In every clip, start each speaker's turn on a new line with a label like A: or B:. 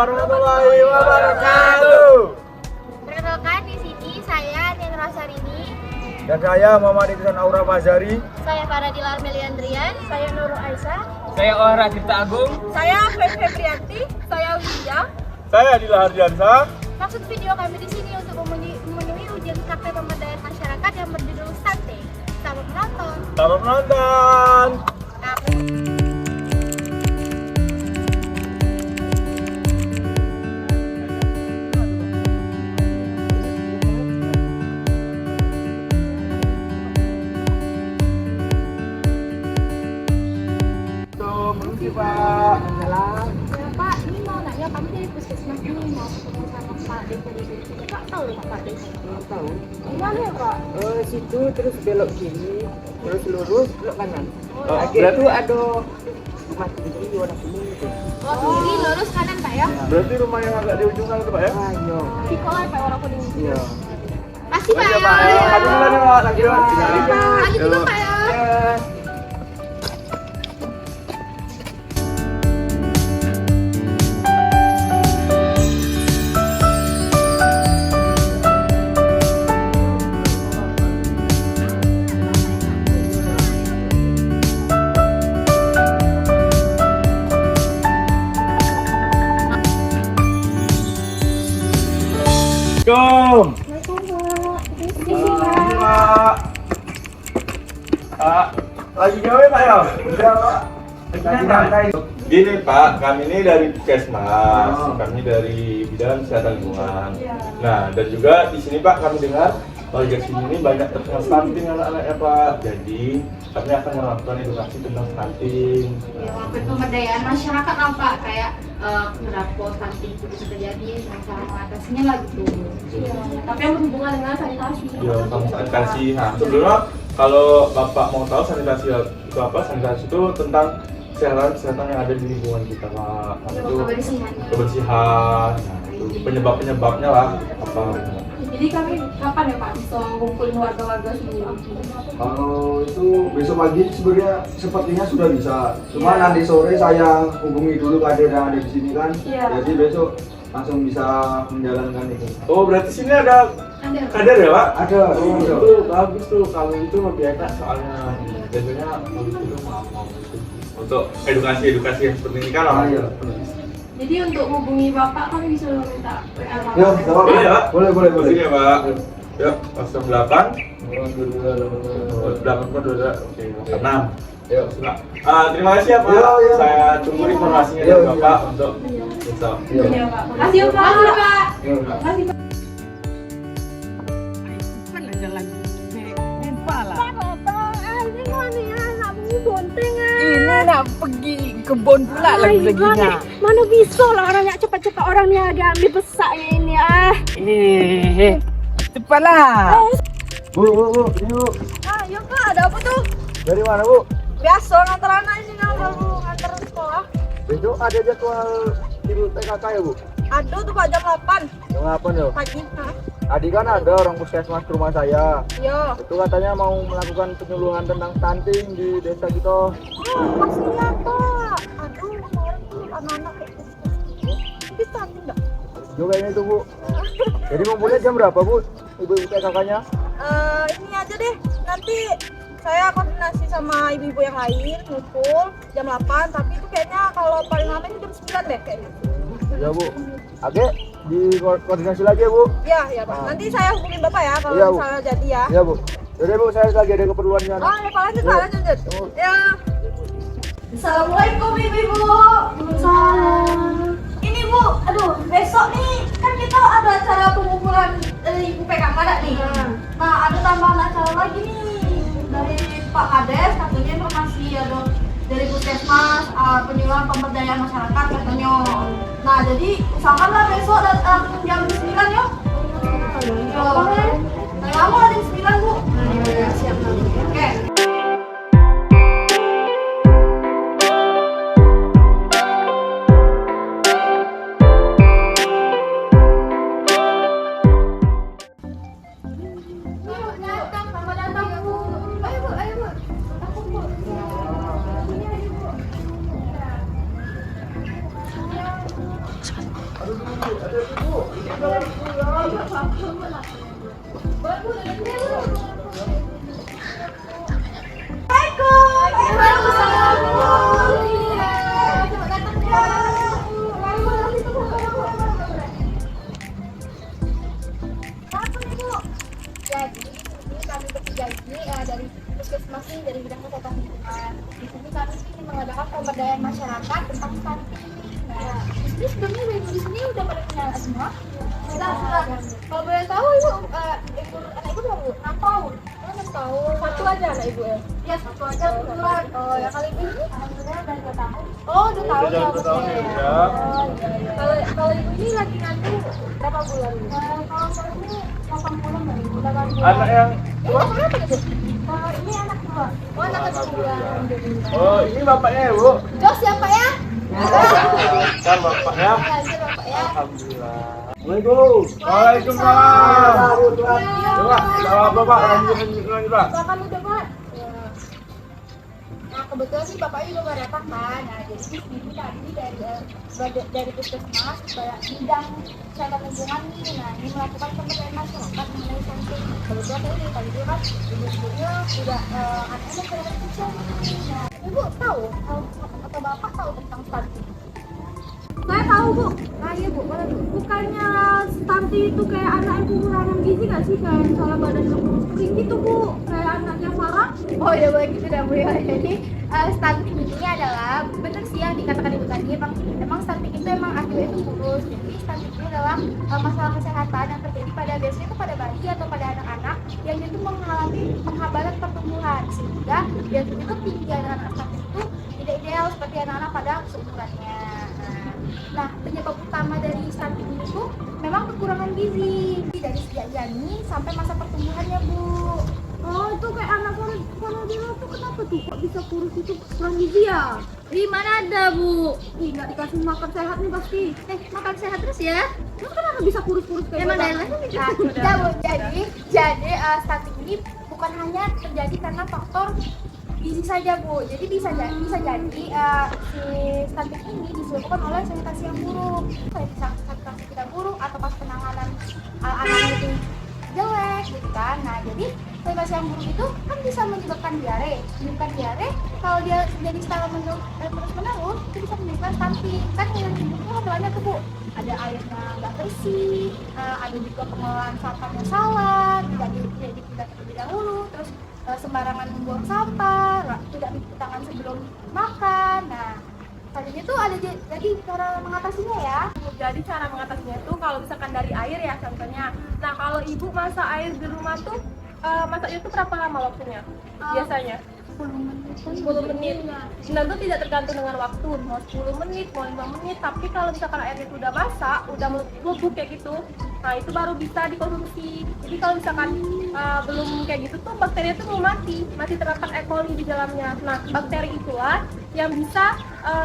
A: warahmatullahi wabarakatuh.
B: Perkenalkan, di sini saya Nen Rosarini.
A: Dan saya Muhammad Iksan Aura Fazari.
B: Saya Faradila Armeliandrian. Saya Nurul Aisyah.
C: Saya Ohra Tirta Agung.
B: Saya Febrianti. Saya Widya.
A: Saya Adila Hardiansa.
B: Maksud video kami di sini untuk memenuhi ujian praktek pemberdayaan masyarakat yang berjudul Stunting. Selamat menonton.
A: Selamat menonton. Pak.
B: Ya Pak, ini mau nanya, kami dari puskesmas ini mau ketemu sama Pak Desa di sini. Pak tahu ya Pak Desa?
D: Tahu.
B: Gimana ya Pak?
D: Situ terus belok kiri, terus lurus belok kanan.
A: Berarti
D: Itu ada rumah tinggi warna kuning itu.
B: Oh, kiri lurus kanan Pak ya?
A: berarti rumah yang agak di ujung sana itu Pak ya?
D: Ayo.
B: Di kolai Pak warna kuning.
D: Iya.
B: Makasih Pak.
A: Iya Pak. Kami duluan ya Pak. Lagi Pak.
B: Lanjut dulu Pak ya.
A: Assalamualaikum. Pak. Pak, lagi gawe Pak ya? Udah Pak. Lagi santai. Gini Pak, kami ini dari Puskesmas, kami dari bidang kesehatan lingkungan. Nah, dan juga di sini Pak kami dengar warga sini ini banyak terkena stunting anak-anaknya Pak. Jadi kami akan melakukan edukasi tentang stunting.
E: Ya, pemberdayaan masyarakat lah Pak, kayak kenapa stunting itu bisa terjadi, cara mengatasinya lah gitu. Tapi yang berhubungan dengan sanitasi.
A: Ya, tentang sanitasi. Nah, sebelumnya kalau Bapak mau tahu sanitasi itu apa? Sanitasi itu tentang kesehatan yang ada di lingkungan kita Pak. Nah, itu kebersihan. Nah, itu penyebabnya lah apa?
E: Jadi kami kapan ya Pak bisa ngumpulin warga-warga sini?
F: Kalau itu besok pagi sebenarnya sepertinya sudah bisa. Cuma nanti sore saya hubungi dulu kader yang ada di sini kan.
E: Iya.
F: Jadi besok langsung bisa menjalankan itu.
A: Oh, berarti sini ada kader ya Pak?
F: Ada.
A: Oh,
F: ada.
A: itu bagus tuh. Kalau itu lebih enak soalnya biasanya itu mau untuk edukasi yang seperti ini kan.
F: Iya.
E: Jadi untuk hubungi Bapak kami bisa minta WA Bapak.
F: Ya, nggak apa-apa.
A: Boleh ya Pak?
F: Boleh.
A: Sini ya Pak. Yuk, 08 822 oke 6.
F: Ya.
A: Terima kasih ya Pak.
F: Ya.
A: Saya tunggu informasinya
F: Ya,
A: dari
F: ya.
A: Bapak untuk besok.
F: Iya.
E: Iya Pak. Makasih ya Pak.
F: Ya.
E: Makasih Pak.
D: Ini nak pergi kebun pula lagi-laginya.
B: Mana bisa lah orang nak cepat-cepat orang ni ada ambil besar ini
D: Cepatlah.
F: Bu, ini Bu.
B: Ya Pak, ada apa tuh?
F: Dari mana Bu?
B: Biasa ngantar anak sini baru ngantar sekolah.
F: Besok ada jadwal ibu TKK ya Bu?
B: Ada tuh Pak jam 8
F: Jam 8 ya?
B: pagi.
F: Tadi kan ada orang puskesmas ke rumah saya.
B: Iya.
F: Itu katanya mau melakukan penyuluhan tentang stunting di desa kita.
B: Pastinya Pak. Aduh, kemarin tuh anak-anak kayak gitu. Tapi stunting enggak?
F: Juga ini tuh Bu. Jadi ngumpulnya jam berapa Bu? Ibu-ibu TKK-nya?
B: Ini aja deh. Nanti saya koordinasi sama ibu-ibu yang lain ngumpul jam 8, tapi itu kayaknya kalau paling lama itu jam 9 deh kayaknya.
F: Ya Bu. Oke, di koordinasi lagi ya Bu.
B: Iya Pak. Nanti saya hubungin Bapak ya kalau
F: Iya, Bu.
B: misalnya jadi ya.
F: Iya Bu. Jadi Bu, saya lagi ada keperluan di sana.
B: Oh, ya Pak, lanjut Pak, lanjut. Ya.
E: Assalamualaikum Ibu.
B: Salam.
E: Ini Bu, aduh besok nih kan kita ada acara pengumpulan dari Ibu PKK nih. Nah ada tambahan acara lagi nih dari Pak Kades, katanya informasi ada dari Puskesmas penyuluhan pemberdayaan masyarakat katanya. Nah jadi usahakanlah besok datang jam 9 ya. Nah kamu ada jam 9 Bu. Siap nanti. Oke. Jadi ini kami bertiga ini dari puskesmas ini dari bidang kesehatan lingkungan. Di sini kami ingin mengadakan pemberdayaan masyarakat tentang stunting. Nah, ini sebelumnya ibu di sini udah pada kenal semua. Sudah. Kalau boleh tahu ibu, anak ibu berapa bu? 6 tahun. 6 tahun.
B: Satu aja anak ibu ya.
E: Ya satu aja kebetulan. Oh ya kali ibu ini alhamdulillah udah 2 tahun. Oh 2 tahun
A: Udah
E: ya.
A: 2 tahun ya.
E: Oh iya iya.
B: Kalau ibu ini lagi ngandung berapa bulan?
E: Kalau saya ini 8 bulan dari bulan.
A: Anak yang
E: Ini anak berapa nih bu? Ini anak kedua. Oh anak kedua.
A: oh ini bapaknya ya, Bu?
E: Jos ya Pak ya?
A: Kan bapaknya.
E: Ya, ini Bapak ya.
A: Alhamdulillah. Waalaikumsalam. Coba, Bapak lanjut, Pak.
E: Bapak udah Pak. Nah kebetulan sih bapaknya juga nggak datang kan. Nah jadi di sini tadi dari puskesmas bidang kesehatan lingkungan nih. Nah ini melakukan pemberdayaan masyarakat mengenai stunting. Kebetulan ini tadi dia kan ibu-ibunya udah anak-anak pada kecil. Nah ibu tahu atau bapak tahu tentang stunting?
B: Saya tahu bu. Nah iya bu, bukannya stunting itu kayak anak yang kekurangan gizi nggak sih, kayak misalnya badannya kurus kering gitu bu, kayak anaknya Farah.
E: Oh ya baik gitu dah Bu ya. Jadi stunting ini adalah benar sih yang dikatakan ibu tadi, emang stunting itu emang akibatnya itu kurus. Jadi stunting itu adalah masalah kesehatan yang terjadi pada biasanya itu pada bayi atau pada anak-anak yang itu mengalami penghambaran pertumbuhan sehingga biasanya itu tinggi anak-anak stunting itu tidak ideal seperti anak-anak pada seumurannya. Nah, penyebab utama dari stunting ini tuh memang kekurangan gizi dari sejak janin sampai masa pertumbuhannya Bu.
B: Oh itu kayak anak Farah tuh kenapa tuh kok bisa kurus itu, kurang gizi ya?
E: Di mana ada Bu?
B: Ih nggak dikasih makan sehat nih pasti.
E: Makan sehat terus ya.
B: Terus kenapa bisa kurus-kurus kayak
E: Emang
B: gitu?
E: dari mana tidak Bu. Jadi stunting ini bukan hanya terjadi karena faktor gizi saja Bu. Jadi bisa jadi si stunting ini disebabkan oleh sanitasi yang buruk. Sanitasi tidak buruk atau pas penanganan anak itu jelek gitu kan. Nah jadi sanitasi yang buruk itu kan bisa menyebabkan diare. Kalau dia jadi secara terus menerus itu bisa menyebabkan stunting. Kan yang buruknya hasilnya tuh Bu, ada airnya nggak bersih, ada juga pengelolaan sampahnya salah, tidak terlebih dahulu, terus sembarangan membuang sampah, tidak mencuci tangan sebelum makan. Nah tadi itu ada jadi cara mengatasinya ya.
B: Jadi cara mengatasinya itu kalau misalkan dari air ya contohnya. Nah kalau ibu masak air di rumah tuh masaknya tuh berapa lama waktunya biasanya? 10 menit. Nah itu tidak tergantung dengan waktu, mau 10 menit, mau 5 menit. Tapi kalau misalkan airnya itu udah masak, udah melebur kayak gitu, nah itu baru bisa dikonsumsi. Jadi kalau misalkan belum kayak gitu tuh bakteri itu mau mati, masih terdapat E. coli di dalamnya. Nah bakteri itulah yang bisa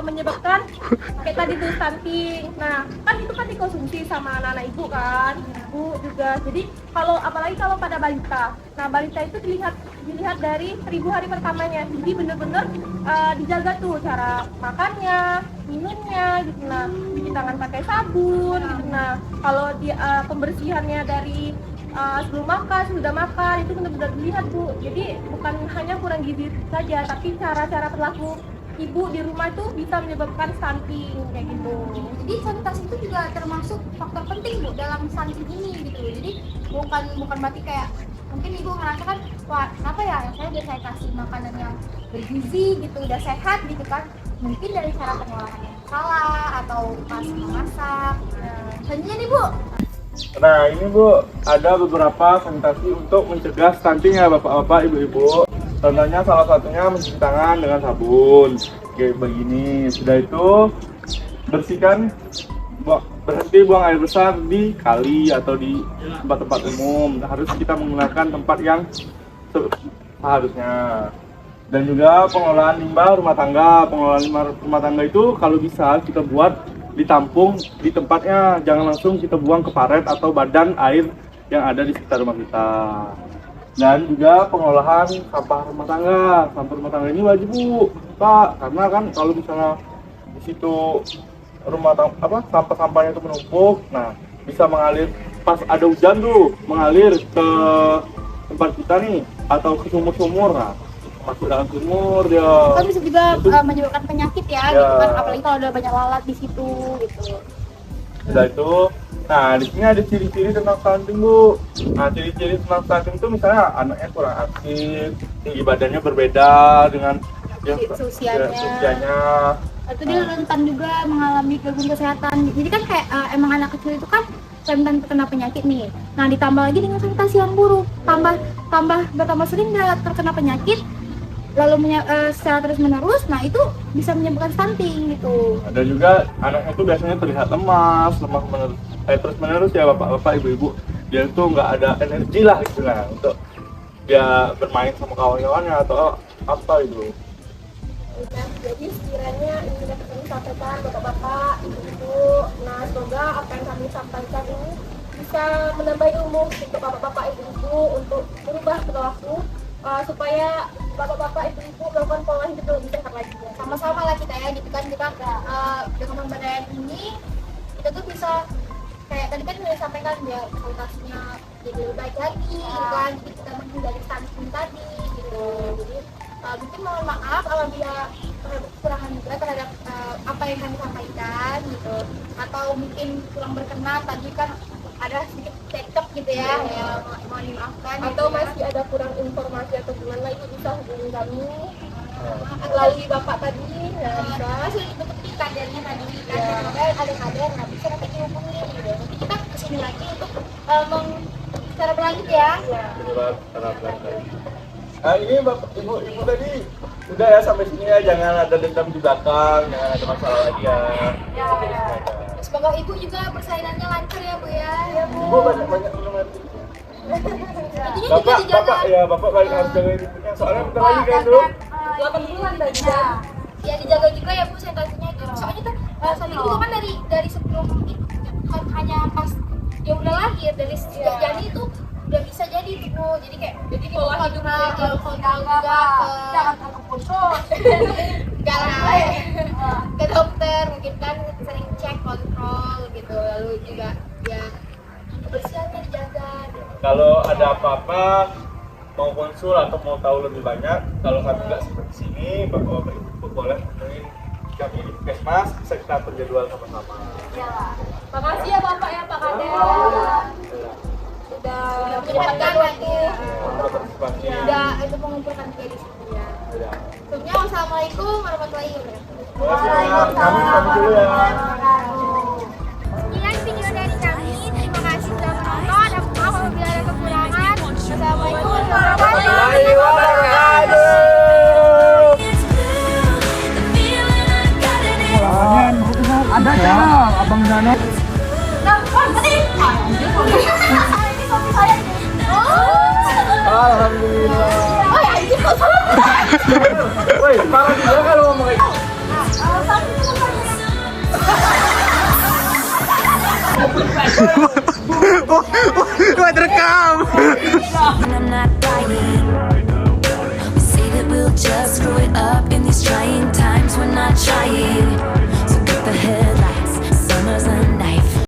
B: menyebabkan kayak tadi tuh stunting. Nah kan itu kan dikonsumsi sama anak-anak ibu kan, ibu juga. Jadi kalau apalagi kalau pada balita, nah balita itu dilihat dari 1000 hari pertamanya. Jadi bener-bener dijaga tuh cara makannya, minumnya gitu. Nah cuci tangan pakai sabun gitu. Nah kalau dia pembersihannya dari sebelum makan, sudah makan, itu benar-benar dilihat Bu. Jadi bukan hanya kurang gizi saja, tapi cara-cara perilaku ibu di rumah itu bisa menyebabkan stunting kayak gitu.
E: Jadi sanitasi itu juga termasuk faktor penting Bu dalam stunting ini gitu. Jadi bukan berarti kayak mungkin ibu ngerasa kan, wah kenapa ya saya udah saya kasih makanan yang bergizi gitu, udah sehat gitu kan, mungkin dari cara pengolahan yang salah atau pas memasak. Selanjutnya nih Bu.
A: Nah ini Bu, ada beberapa sanitasi untuk mencegah stunting ya bapak-bapak, ibu-ibu. Contohnya salah satunya mencuci tangan dengan sabun kayak begini. Sudah itu bersihkan, berhenti buang air besar di kali atau di tempat-tempat umum. Harus kita menggunakan tempat yang seharusnya. Dan juga pengelolaan limbah rumah tangga. Pengelolaan limbah rumah tangga itu kalau bisa kita buat ditampung di tempatnya, jangan langsung kita buang ke paret atau badan air yang ada di sekitar rumah kita. Dan juga pengolahan sampah rumah tangga. Sampah rumah tangga ini wajib Bu, Pak, karena kan kalau misalnya di situ sampah-sampahnya itu menumpuk. Nah, bisa mengalir pas ada hujan tuh, mengalir ke tempat kita nih atau ke sumur-sumur. Nah, masuk dalam sumur dia.
E: Kan bisa juga
A: Itu-
E: menyebabkan penyakit ya,
A: Ya.
E: gitu kan, apalagi kalau ada banyak lalat di situ gitu.
A: Udah itu, nah di sini ada ciri-ciri tentang stunting Bu. Nah ciri-ciri tentang stunting itu misalnya anaknya kurang aktif, tinggi badannya berbeda dengan yang usianya.
E: Itu dia rentan juga mengalami gangguan kesehatan. Jadi kan kayak emang anak kecil itu kan rentan terkena penyakit nih. Nah ditambah lagi dengan sanitasi yang buruk, bertambah sering dia terkena penyakit, lalu secara terus menerus, nah itu bisa menyebabkan stunting gitu.
A: Ada juga anaknya itu biasanya terlihat lemas menerus, terus menerus ya bapak-bapak, ibu-ibu. Dia itu nggak ada energi lah gitu lah untuk dia bermain sama kawan-kawannya atau apa itu.
B: Nah, jadi sekiranya ini dapat kami sampaikan bapak-bapak, ibu-ibu. Nah, semoga apa yang kami sampaikan ini bisa menambah ilmu untuk bapak-bapak, ibu-ibu untuk berubah perilaku supaya bapak-bapak, ibu-ibu melakukan pola hidup yang lebih sehat lagi.
E: Sama-sama lah kita ya, gitu kan, kita dengan pemberdayaan ini kita tuh bisa kayak tadi kan udah sampaikan biar kualitasnya jadi lebih baik lagi, gitu kan, jadi kita menghindari stunting tadi gitu. Jadi mungkin mohon maaf apabila terhadap kekurangan juga terhadap apa yang kami sampaikan gitu, atau mungkin kurang berkenan tadi kan ada sedikit cekcok gitu ya, ya mohon dimaafkan
B: Atau
E: gitu ya.
B: masih ada kurang informasi atau gimana, itu bisa hubungi kami melalui bapak tadi. Nah, bisa.
E: Masih dibentuk di kadernya tadi kan, ada kader, nggak bisa nanti dihubungi gitu. Nanti kita kesini lagi untuk secara berlanjut ya.
A: Nah ini bapak ibu tadi udah ya sampai sini ya, jangan ada dendam di belakang, jangan ada masalah lagi ya.
E: Semoga ibu juga persaingannya lancar ya bu ya.
A: Ibu banyak minum air putih.
E: Intinya juga dijaga.
A: Bapak balik harus jaga ibunya soalnya bentar lagi kan dulu.
B: 8 bulan tadi.
E: Ya dijaga juga ya bu sanitasinya itu. Soalnya tuh saat itu kan dari sebelum itu kan hanya pas dia udah lahir, dari sejak jadi itu udah bisa jadi tuh bu. Jadi kayak jadi pola hidupnya kontrol juga
B: jangan takut putus.
E: ke dokter mungkin kan sering cek kontrol gitu, lalu juga ya kebersihannya dijaga gitu.
A: Kalau ada apa-apa mau konsul atau mau tahu lebih banyak, kalau kami nggak seperti sini, bapak-bapak ibu boleh hubungin kami di Puskesmas, bisa kita atur jadwal sama-sama.
B: Makasih ya bapak ya, Pak Kades. Udah
E: menyempatkan lagi
A: Untuk partisipasi.
E: udah itu mengumpulkan kita di sini ya.
A: Ya.
E: Sebelumnya wassalamualaikum warahmatullahi wabarakatuh.
A: Kami dulu ya.
E: Sekian video dari kami. Terima kasih sudah menonton. Dan maaf apabila ada kekurangan. Wassalamualaikum warahmatullahi wabarakatuh.
F: Ada cara abang sana.
E: Nah, ini suami saya.
F: Alhamdulillah.
E: Oh ya, ini kok salah.
A: Woi, parah juga kalau ngomong kayak
G: I'm not dying. We say that we'll just screw it up in these trying times. We're not trying.